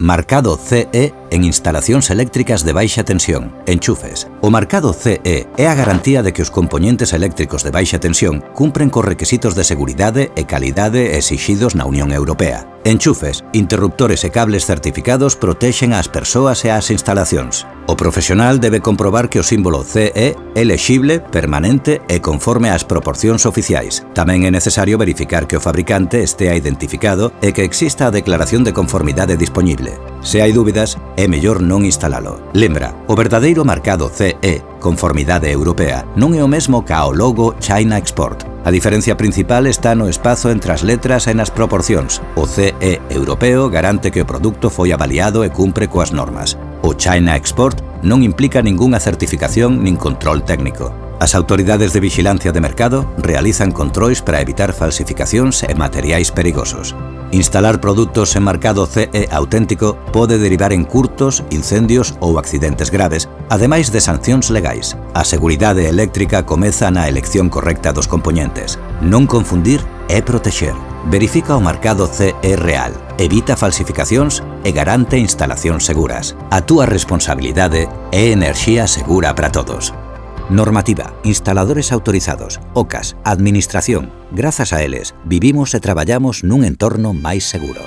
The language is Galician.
Marcado CE en instalacións eléctricas de baixa tensión, enchufes. O marcado CE é a garantía de que os compoñentes eléctricos de baixa tensión cumpren cos requisitos de seguridade e calidade exixidos na Unión Europea. Enchufes, interruptores e cables certificados protexen ás persoas e ás instalacións. O profesional debe comprobar que o símbolo CE é lexible, permanente e conforme ás proporcións oficiais. Tamén é necesario verificar que o fabricante estea identificado e que exista a declaración de conformidade disponible. Se hai dúbidas, é mellor non instalalo. Lembra, o verdadeiro marcado CE, conformidade europea, non é o mesmo ca o logo China Export. A diferencia principal está no espazo entre as letras e nas proporcións. O CE europeo garante que o produto foi avaliado e cumpre coas normas. O China Export non implica ningunha certificación nin control técnico. As autoridades de vixilancia de mercado realizan controis para evitar falsificacións e materiais perigosos. Instalar produtos en marcado CE auténtico pode derivar en curtos, incendios ou accidentes graves, ademais de sancións legais. A seguridade eléctrica comeza na elección correcta dos compoñentes. Non confundir é protexer. Verifica o marcado CE real, evita falsificacións e garante instalacións seguras. A túa responsabilidade é enerxía segura para todos. Normativa, instaladores autorizados, OCAS, administración. Grazas a eles, vivimos e traballamos nun entorno máis seguro.